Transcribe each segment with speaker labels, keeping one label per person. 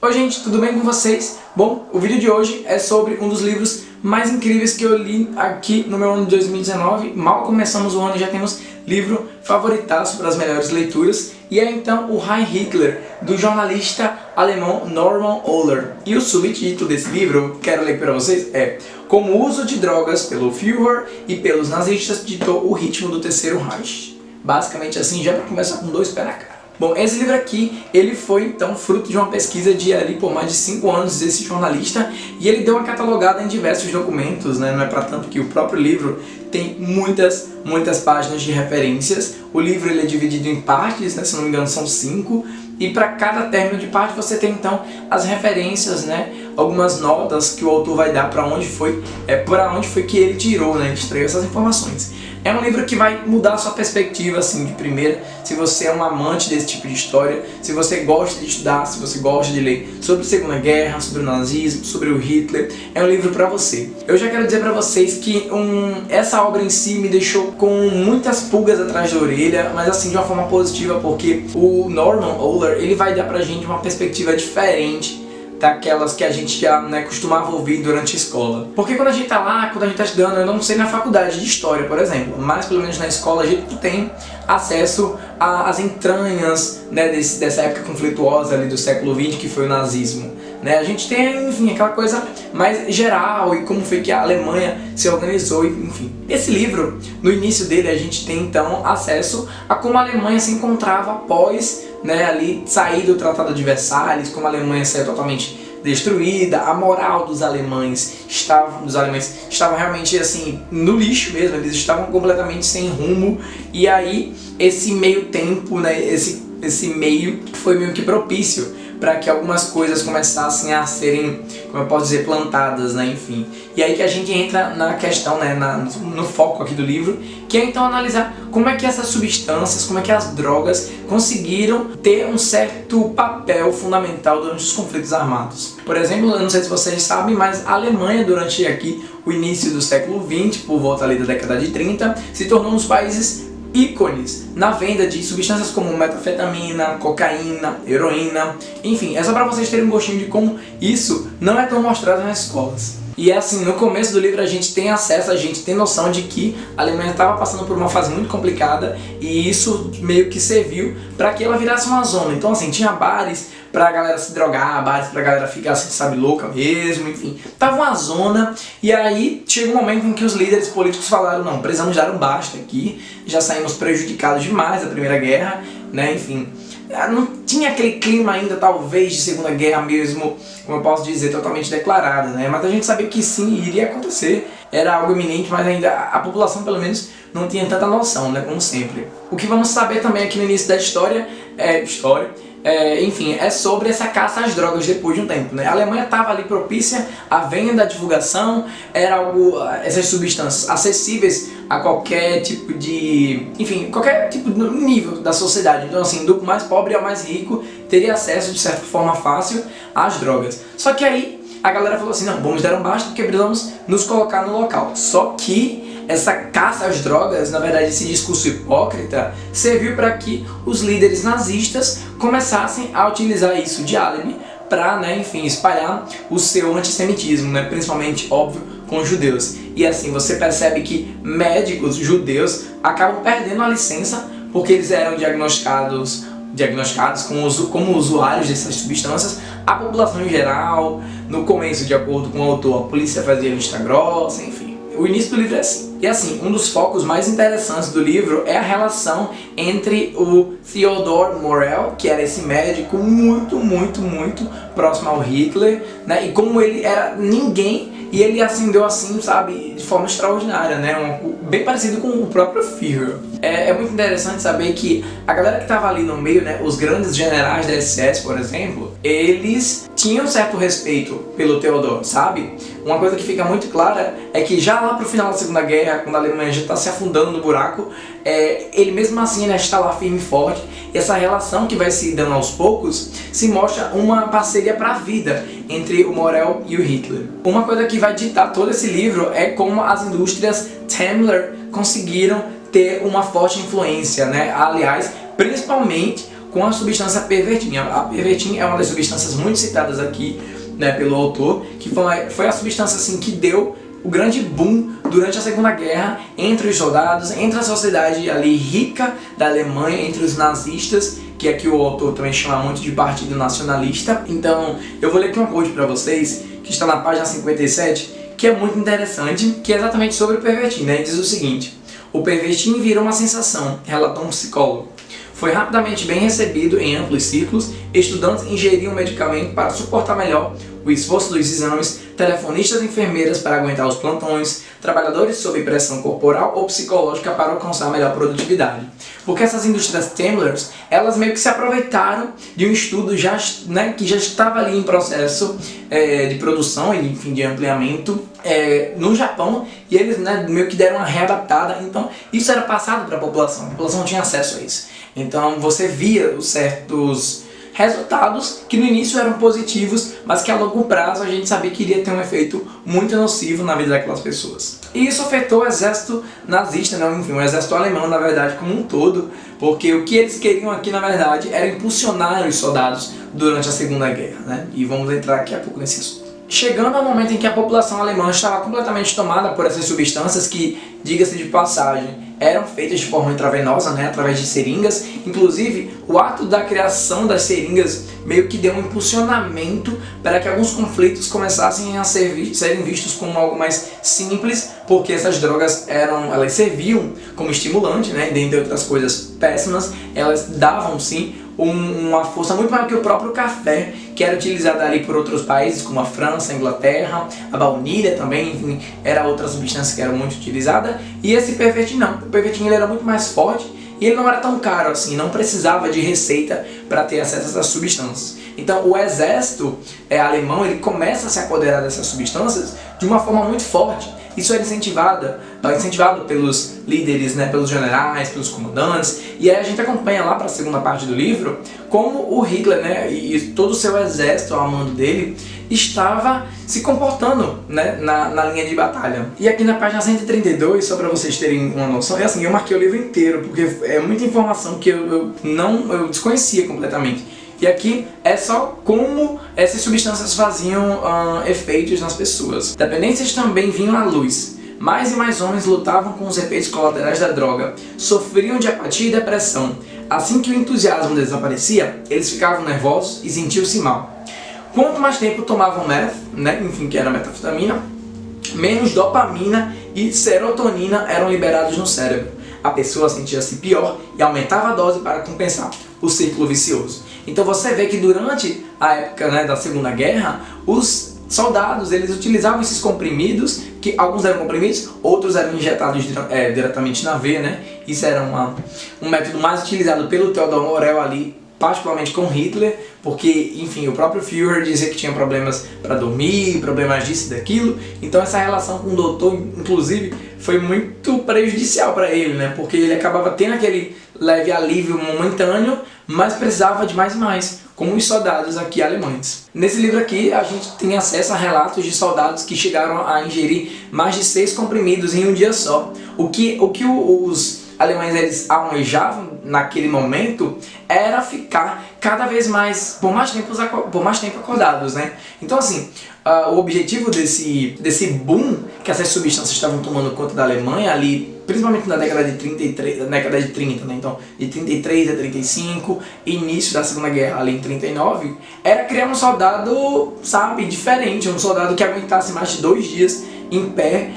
Speaker 1: Oi gente, tudo bem com vocês? Bom, o vídeo de hoje é sobre um dos livros mais incríveis que eu li aqui no meu ano de 2019. Mal começamos o ano e já temos livro favoritaço para as melhores leituras. E é então o Heil Hitler, do jornalista alemão Norman Ohler. E o subtítulo desse livro, quero ler para vocês, é Como o uso de drogas pelo Führer e pelos nazistas ditou o ritmo do Terceiro Reich. Basicamente assim, já para começar com dois pés na cara. Bom, esse livro aqui, ele foi então fruto de uma pesquisa de ali por mais de 5 anos desse jornalista, e ele deu uma catalogada em diversos documentos, né? Não é para tanto que o próprio livro tem muitas páginas de referências. O livro ele é dividido em partes, né? Se não me engano são 5, e para cada término de parte você tem então as referências, né? Algumas notas que o autor vai dar para onde foi que ele tirou, né? Extraiu essas informações. É um livro que vai mudar a sua perspectiva, assim, de primeira, se você é um amante desse tipo de história, se você gosta de estudar, se você gosta de ler sobre a Segunda Guerra, sobre o nazismo, sobre o Hitler, é um livro para você. Eu já quero dizer para vocês que essa obra em si me deixou com muitas pulgas atrás da orelha, mas assim, de uma forma positiva, porque o Norman Ohler, ele vai dar pra gente uma perspectiva diferente daquelas que a gente já costumava ouvir durante a escola. Porque quando a gente tá lá, quando a gente tá estudando, eu não sei na faculdade de História, por exemplo, mas pelo menos na escola a gente tem acesso às entranhas, né, dessa época conflituosa ali do século XX, que foi o nazismo. Né? A gente tem, enfim, aquela coisa mais geral e como foi que a Alemanha se organizou, enfim. Esse livro, no início dele, a gente tem então acesso a como a Alemanha se encontrava após, né, ali sair do Tratado de Versalhes, como a Alemanha saiu totalmente destruída, a moral dos alemães estava realmente assim no lixo mesmo, eles estavam completamente sem rumo, e aí esse meio tempo, né, esse meio foi meio que propício para que algumas coisas começassem a serem, como eu posso dizer, plantadas, né, enfim. E aí que a gente entra na questão, né, no foco aqui do livro, que é então analisar como é que essas substâncias, como é que as drogas conseguiram ter um certo papel fundamental durante os conflitos armados. Por exemplo, eu não sei se vocês sabem, mas a Alemanha durante aqui o início do século XX, por volta ali da década de 30, se tornou um dos países ícones na venda de substâncias como metanfetamina, cocaína, heroína, enfim, é só para vocês terem um gostinho de como isso não é tão mostrado nas escolas. E é assim, no começo do livro a gente tem acesso, a gente tem noção de que a Alemanha estava passando por uma fase muito complicada, e isso meio que serviu para que ela virasse uma zona. Então assim, tinha bares pra galera se drogar, bares pra galera ficar assim, sabe, louca mesmo, enfim. Tava uma zona, e aí chega um momento em que os líderes políticos falaram, não, precisamos dar um basta aqui, já saímos prejudicados demais da Primeira Guerra, né, enfim. Não tinha aquele clima ainda, talvez, de Segunda Guerra mesmo, como eu posso dizer, totalmente declarado, né? Mas a gente sabia que sim, iria acontecer, era algo iminente, mas ainda a população, pelo menos, não tinha tanta noção, né? Como sempre. O que vamos saber também aqui no início da história enfim, é sobre essa caça às drogas depois de um tempo, né? A Alemanha estava ali propícia à venda, à divulgação, essas substâncias acessíveis a qualquer tipo de, enfim, qualquer tipo de nível da sociedade. Então assim, do mais pobre ao mais rico teria acesso de certa forma fácil às drogas. Só que aí a galera falou assim, não, vamos dar um basta porque precisamos nos colocar no local. Só que essa caça às drogas, na verdade esse discurso hipócrita, serviu para que os líderes nazistas começassem a utilizar isso de álibi para, né, enfim, espalhar o seu antissemitismo, né, principalmente, óbvio, com os judeus. E assim, você percebe que médicos judeus acabam perdendo a licença porque eles eram diagnosticados como usuários dessas substâncias. A população em geral, no começo, de acordo com o autor, a polícia fazia vista grossa, enfim. O início do livro é assim. E assim, um dos focos mais interessantes do livro é a relação entre o Theodor Morell, que era esse médico muito próximo ao Hitler, né? E como ele era ninguém, e ele ascendeu assim, sabe, de forma extraordinária, né? Bem parecido com o próprio Führer. É muito interessante saber que a galera que estava ali no meio, né, os grandes generais da SS, por exemplo, eles tinham certo respeito pelo Theodor, sabe? Uma coisa que fica muito clara é que já lá pro final da Segunda Guerra, quando a Alemanha já está se afundando no buraco, ele mesmo assim, né, está lá firme e forte, e essa relação que vai se dando aos poucos se mostra uma parceria para a vida entre o Morell e o Hitler. Uma coisa que vai ditar todo esse livro é como as indústrias Temmler conseguiram ter uma forte influência, né? Aliás, principalmente com a substância Pervitin. A Pervitin é uma das substâncias muito citadas aqui, né, pelo autor, que foi a substância assim, que deu o grande boom durante a Segunda Guerra entre os soldados, entre a sociedade ali rica da Alemanha, entre os nazistas, que aqui o autor também chama muito de partido nacionalista. Então eu vou ler aqui uma quote para vocês, que está na página 57, que é muito interessante, que é exatamente sobre o Pervitin, né? Diz o seguinte: o Pervitin virou uma sensação, relatou um psicólogo. Foi rapidamente bem recebido em amplos círculos, estudantes ingeriam o medicamento para suportar melhor o esforço dos exames, telefonistas e enfermeiras para aguentar os plantões, trabalhadores sob pressão corporal ou psicológica para alcançar melhor produtividade. Porque essas indústrias Templars, elas meio que se aproveitaram de um estudo que já estava ali em processo de produção e, enfim, de ampliamento no Japão, e eles, meio que deram uma readaptada. Então isso era passado para a população não tinha acesso a isso. Então você via os certos resultados que no início eram positivos, mas que a longo prazo a gente sabia que iria ter um efeito muito nocivo na vida daquelas pessoas. E isso afetou o exército nazista, enfim, o exército alemão, na verdade, como um todo, porque o que eles queriam aqui, na verdade, era impulsionar os soldados durante a Segunda Guerra, né? E vamos entrar daqui a pouco nesse assunto. Chegando ao momento em que a população alemã estava completamente tomada por essas substâncias que, diga-se de passagem, eram feitas de forma intravenosa, através de seringas. Inclusive, o ato da criação das seringas meio que deu um impulsionamento para que alguns conflitos começassem a serem vistos como algo mais simples, porque essas drogas elas serviam como estimulante, e dentre outras coisas péssimas, elas davam sim uma força muito maior que o próprio café, que era utilizado ali por outros países, como a França, a Inglaterra, a baunilha também, enfim, era outra substância que era muito utilizada. E esse Pervitin não, o Pervitin ele era muito mais forte e ele não era tão caro assim, não precisava de receita para ter acesso a essas substâncias. Então o exército alemão ele começa a se apoderar dessas substâncias de uma forma muito forte. Isso era incentivado pelos líderes, pelos generais, pelos comandantes. E aí a gente acompanha lá para a segunda parte do livro como o Hitler, e todo o seu exército ao mando dele estava se comportando, na linha de batalha. E aqui na página 132, só para vocês terem uma noção, eu marquei o livro inteiro, porque é muita informação que eu desconhecia completamente. E aqui é só como essas substâncias faziam efeitos nas pessoas. Dependências também vinham à luz. Mais e mais homens lutavam com os efeitos colaterais da droga, sofriam de apatia e depressão. Assim que o entusiasmo desaparecia, eles ficavam nervosos e sentiam-se mal. Quanto mais tempo tomavam meth, que era metanfetamina, menos dopamina e serotonina eram liberados no cérebro. A pessoa sentia-se pior e aumentava a dose para compensar o círculo vicioso. Então você vê que durante a época da Segunda Guerra, os soldados eles utilizavam esses comprimidos, que alguns eram comprimidos, outros eram injetados diretamente na veia, Isso era um método mais utilizado pelo Theodor Morell ali, particularmente com Hitler, porque, enfim, o próprio Führer dizia que tinha problemas para dormir, problemas disso e daquilo. Então essa relação com o doutor, inclusive, foi muito prejudicial para ele, porque ele acabava tendo aquele leve alívio momentâneo, mas precisava de mais e mais, como os soldados aqui alemães. Nesse livro aqui a gente tem acesso a relatos de soldados que chegaram a ingerir mais de 6 comprimidos em um dia só. O que os alemães eles almejavam naquele momento era ficar cada vez mais, por mais tempo acordados, Então assim, o objetivo desse boom que essas substâncias estavam tomando conta da Alemanha ali, principalmente na década de 30, então de 33 a 35, início da Segunda Guerra ali em 39, era criar um soldado, diferente, um soldado que aguentasse mais de 2 dias em pé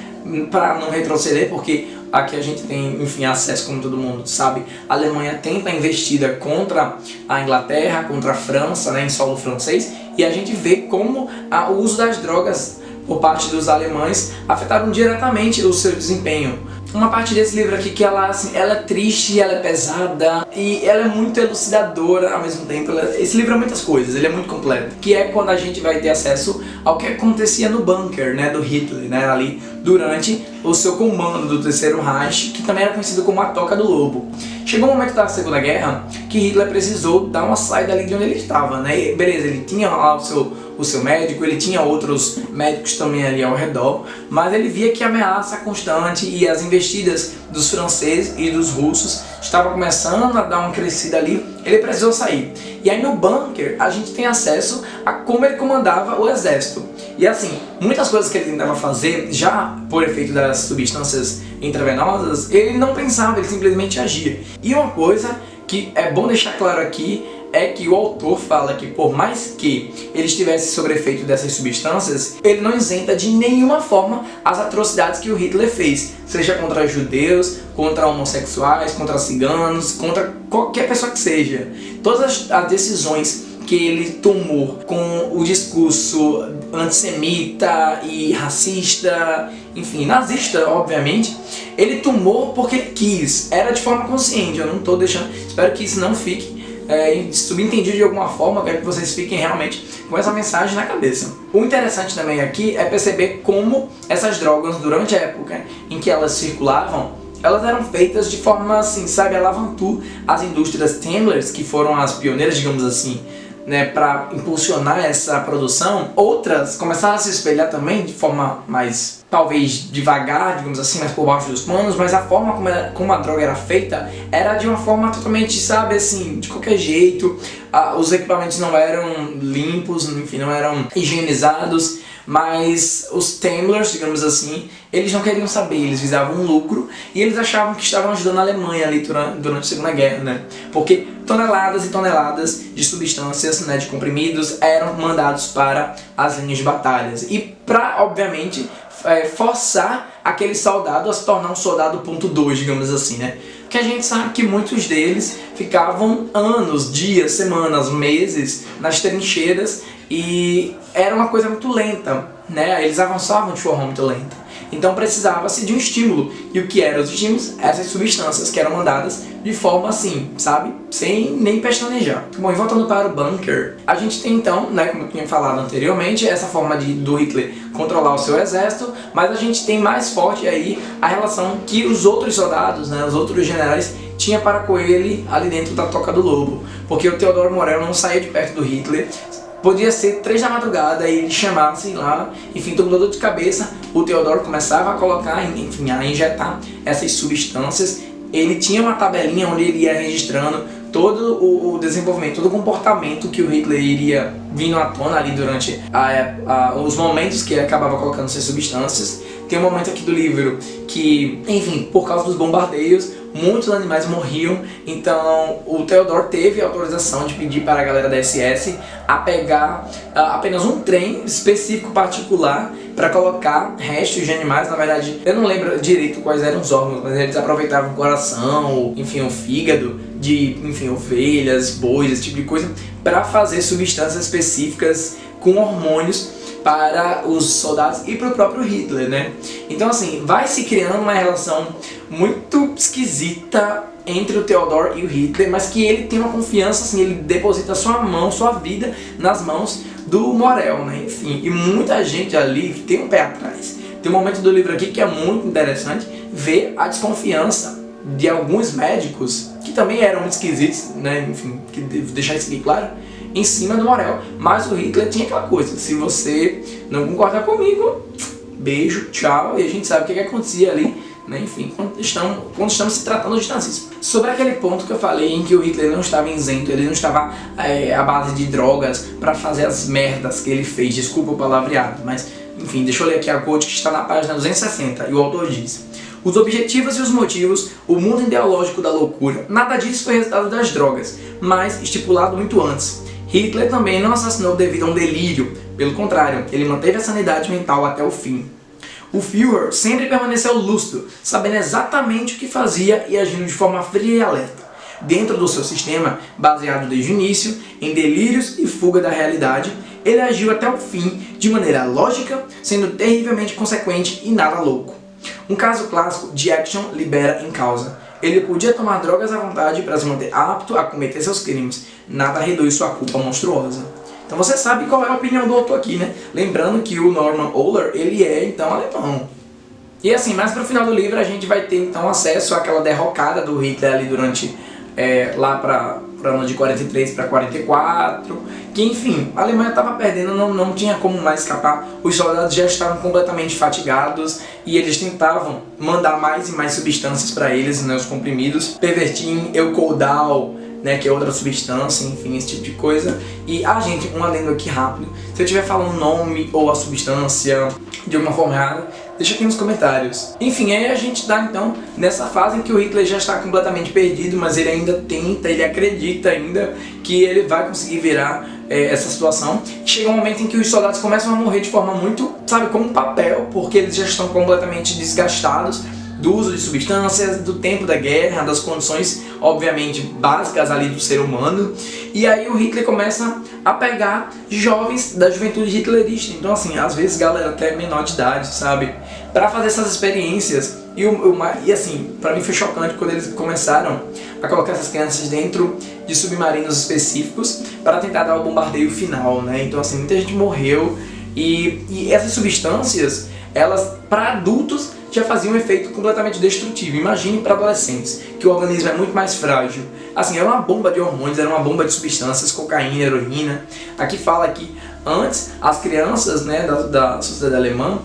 Speaker 1: para não retroceder, porque aqui a gente tem, enfim, acesso, como todo mundo sabe, a Alemanha tenta a investida contra a Inglaterra, contra a França, em solo francês, e a gente vê como o uso das drogas por parte dos alemães afetaram diretamente o seu desempenho. Uma parte desse livro aqui que ela é triste, ela é pesada e ela é muito elucidadora ao mesmo tempo. Esse livro é muitas coisas, ele é muito completo. Que é quando a gente vai ter acesso ao que acontecia no bunker, do Hitler, ali durante o seu comando do Terceiro Reich, que também era conhecido como a Toca do Lobo. Chegou um momento da Segunda Guerra que Hitler precisou dar uma saída ali de onde ele estava, né? E, beleza, ele tinha lá o seu médico, ele tinha outros médicos também ali ao redor, mas ele via que a ameaça constante e as investidas dos franceses e dos russos estavam começando a dar uma crescida ali, ele precisou sair. E aí no bunker a gente tem acesso a como ele comandava o exército. E assim, muitas coisas que ele tentava fazer, já por efeito das substâncias intravenosas, ele não pensava, ele simplesmente agia. E uma coisa que é bom deixar claro aqui é que o autor fala que por mais que ele estivesse sob efeito dessas substâncias, ele não isenta de nenhuma forma as atrocidades que o Hitler fez, seja contra judeus, contra homossexuais, contra ciganos, contra qualquer pessoa que seja. Todas as decisões que ele tomou com o discurso antissemita e racista, enfim, nazista, obviamente, ele tomou porque ele quis, era de forma consciente. Eu não estou deixando, espero que isso não fique subentendido de alguma forma, eu quero que vocês fiquem realmente com essa mensagem na cabeça. O interessante também aqui é perceber como essas drogas, durante a época em que elas circulavam, elas eram feitas de forma assim, sabe, alavantou as indústrias Templars, que foram as pioneiras, digamos assim, né, para impulsionar essa produção. Outras começaram a se espelhar também de forma mais, talvez devagar, digamos assim, mais por baixo dos panos, mas a forma como a droga era feita era de uma forma totalmente, sabe, assim, de qualquer jeito. Os equipamentos não eram limpos, enfim, não eram higienizados, mas os Templars, digamos assim, eles não queriam saber, eles visavam um lucro e eles achavam que estavam ajudando a Alemanha ali durante a Segunda Guerra, né? Porque toneladas e toneladas de substâncias, né, de comprimidos, eram mandados para as linhas de batalhas. E para, obviamente, forçar aquele soldado a se tornar um soldado ponto 2, digamos assim, né? Porque a gente sabe que muitos deles ficavam anos, dias, semanas, meses nas trincheiras e era uma coisa muito lenta, né? Eles avançavam de forma muito lenta. Então precisava-se de um estímulo. E o que eram os estímulos? Essas substâncias que eram mandadas de forma assim, sabe? Sem nem pestanejar. Bom, e voltando para o bunker, a gente tem então, né, como eu tinha falado anteriormente, essa forma do Hitler controlar o seu exército, mas a gente tem mais forte aí a relação que os outros soldados, né, os outros generais, tinha para com ele ali dentro da Toca do Lobo. Porque o Theodor Morell não saía de perto do Hitler. Podia ser 3 da madrugada e ele chamasse lá, enfim, todo mundo dor de cabeça, o Theodor começava a colocar, enfim, a injetar essas substâncias. Ele tinha uma tabelinha onde ele ia registrando todo o desenvolvimento, todo o comportamento que o Hitler iria vindo à tona ali durante os momentos que ele acabava colocando essas substâncias. Tem um momento aqui do livro que, enfim, por causa dos bombardeios, muitos animais morriam, então o Theodor teve a autorização de pedir para a galera da SS a pegar apenas um trem específico particular para colocar restos de animais. Na verdade, eu não lembro direito quais eram os órgãos, mas eles aproveitavam o coração, enfim, o fígado de, enfim, ovelhas, bois, esse tipo de coisa, para fazer substâncias específicas com hormônios para os soldados e para o próprio Hitler, né? Então assim, vai se criando uma relação muito esquisita entre o Theodor e o Hitler, mas que ele tem uma confiança, assim, ele deposita sua mão, sua vida nas mãos do Morell, né? Enfim, e muita gente ali tem um pé atrás. Tem um momento do livro aqui que é muito interessante ver a desconfiança de alguns médicos, que também eram muito esquisitos, né? Enfim, que devo deixar isso aqui claro, em cima do Morell. Mas o Hitler tinha aquela coisa, se você não concordar comigo, beijo, tchau, e a gente sabe o que acontecia ali, né? Enfim, quando estamos se tratando de nazismo. Sobre aquele ponto que eu falei em que o Hitler não estava isento, ele não estava à base de drogas para fazer as merdas que ele fez, desculpa o palavreado, mas enfim, deixa eu ler aqui a quote que está na página 260, e o autor diz: os objetivos e os motivos, o mundo ideológico da loucura, nada disso foi resultado das drogas, mas estipulado muito antes. Hitler também não assassinou devido a um delírio, pelo contrário, ele manteve a sanidade mental até o fim. O Führer sempre permaneceu lúcido, sabendo exatamente o que fazia e agindo de forma fria e alerta. Dentro do seu sistema, baseado desde o início em delírios e fuga da realidade, ele agiu até o fim de maneira lógica, sendo terrivelmente consequente e nada louco. Um caso clássico de action libera em causa. Ele podia tomar drogas à vontade para se manter apto a cometer seus crimes. Nada reduz sua culpa monstruosa. Então você sabe qual é a opinião do autor aqui, né? Lembrando que o Norman Ohler, ele é então alemão. E assim, mais pro final do livro a gente vai ter então acesso àquela derrocada do Hitler ali durante, lá para ano de 43 para 44, que enfim, a Alemanha estava perdendo, não tinha como mais escapar, os soldados já estavam completamente fatigados e eles tentavam mandar mais e mais substâncias para eles, né, os comprimidos, Pervertin, Eukodal, né, que é outra substância, enfim, esse tipo de coisa. E, gente, um adendo aqui rápido, se eu estiver falando o nome ou a substância de alguma forma errada, deixa aqui nos comentários. Enfim, aí a gente tá então nessa fase em que o Hitler já está completamente perdido, mas ele ainda tenta, ele acredita ainda que ele vai conseguir virar essa situação. Chega um momento em que os soldados começam a morrer de forma muito, sabe, como um papel, porque eles já estão completamente desgastados do uso de substâncias, do tempo da guerra, das condições, obviamente, básicas ali do ser humano. E aí o Hitler começa a pegar jovens da juventude hitlerista. Então, assim, às vezes galera até menor de idade, sabe? Pra fazer essas experiências. E assim, pra mim foi chocante quando eles começaram a colocar essas crianças dentro de submarinos específicos para tentar dar o bombardeio final, né? Então, assim, muita gente morreu. E essas substâncias, elas, para adultos, já fazia um efeito completamente destrutivo. Imagine para adolescentes, que o organismo é muito mais frágil. Assim, era uma bomba de hormônios, era uma bomba de substâncias, cocaína, heroína. Aqui fala que antes, as crianças, né, da sociedade alemã,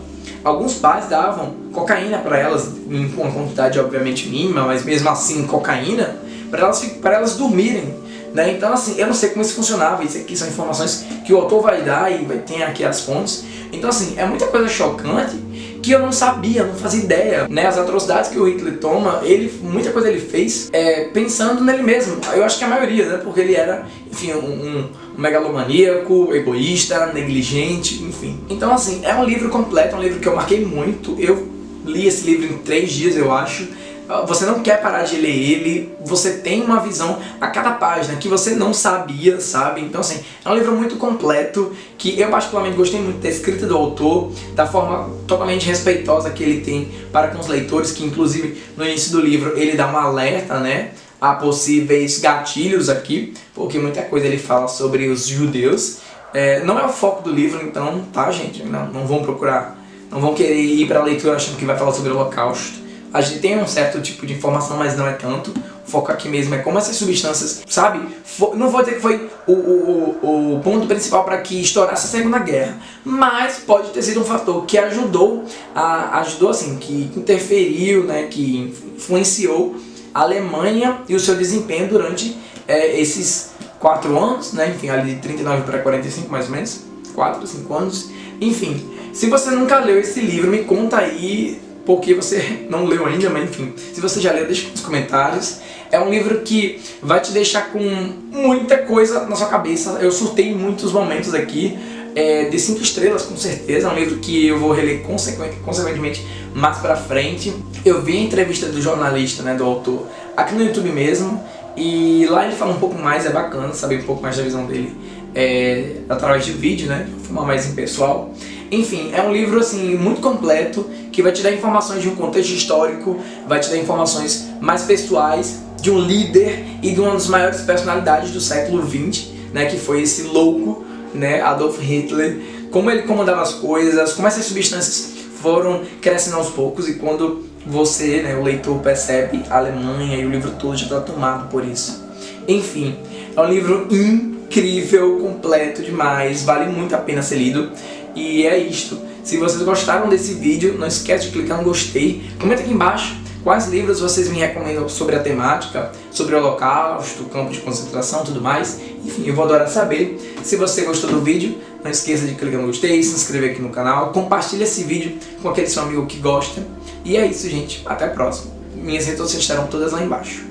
Speaker 1: alguns pais davam cocaína para elas, em uma quantidade obviamente mínima, mas mesmo assim cocaína, para elas dormirem. Né? Então, assim, eu não sei como isso funcionava, isso aqui são informações que o autor vai dar e tem aqui as fontes. Então, assim, é muita coisa chocante que eu não sabia, não fazia ideia, né? As atrocidades que o Hitler toma, muita coisa ele fez pensando nele mesmo. Eu acho que a maioria, né? Porque ele era, enfim, um megalomaníaco, egoísta, negligente, enfim. Então, assim, é um livro completo, é um livro que eu marquei muito. Eu li esse livro em 3 dias, eu acho. Você não quer parar de ler ele, você tem uma visão a cada página que você não sabia, sabe? Então, assim, é um livro muito completo, que eu particularmente gostei muito da escrita do autor, da forma totalmente respeitosa que ele tem para com os leitores, que inclusive no início do livro ele dá um alerta, né, a possíveis gatilhos aqui, porque muita coisa ele fala sobre os judeus. Não é o foco do livro, então, tá, gente? Não vão procurar, não vão querer ir para a leitura achando que vai falar sobre o Holocausto. A gente tem um certo tipo de informação, mas não é tanto. O foco aqui mesmo é como essas substâncias, sabe? Não vou dizer que foi o ponto principal para que estourasse a Segunda Guerra, mas pode ter sido um fator que ajudou assim, que interferiu, né, que influenciou a Alemanha e o seu desempenho durante esses 4 anos, né? Enfim, ali de 39 para 45 mais ou menos, 4, 5 anos. Enfim, se você nunca leu esse livro, me conta aí porque você não leu ainda, mas enfim, se você já leu, deixa nos comentários. É um livro que vai te deixar com muita coisa na sua cabeça. Eu surtei muitos momentos aqui, de 5 estrelas com certeza. É um livro que eu vou reler consequentemente mais pra frente. Eu vi a entrevista do jornalista, né, do autor, aqui no YouTube mesmo, e lá ele fala um pouco mais, é bacana saber um pouco mais da visão dele através de vídeo, né, de uma forma mais impessoal. Enfim, é um livro assim muito completo, que vai te dar informações de um contexto histórico, vai te dar informações mais pessoais de um líder e de uma das maiores personalidades do século XX, né, que foi esse louco, né, Adolf Hitler, como ele comandava as coisas, como essas substâncias foram crescendo aos poucos, e quando você, né, o leitor, percebe a Alemanha e o livro todo já está tomado por isso. Enfim, é um livro incrível, completo demais, vale muito a pena ser lido. E é isto. Se vocês gostaram desse vídeo, não esquece de clicar no gostei. Comenta aqui embaixo quais livros vocês me recomendam sobre a temática, sobre o Holocausto, campo de concentração e tudo mais. Enfim, eu vou adorar saber. Se você gostou do vídeo, não esqueça de clicar no gostei, se inscrever aqui no canal, compartilha esse vídeo com aquele seu amigo que gosta. E é isso, gente. Até a próxima. Minhas redes sociais estarão todas lá embaixo.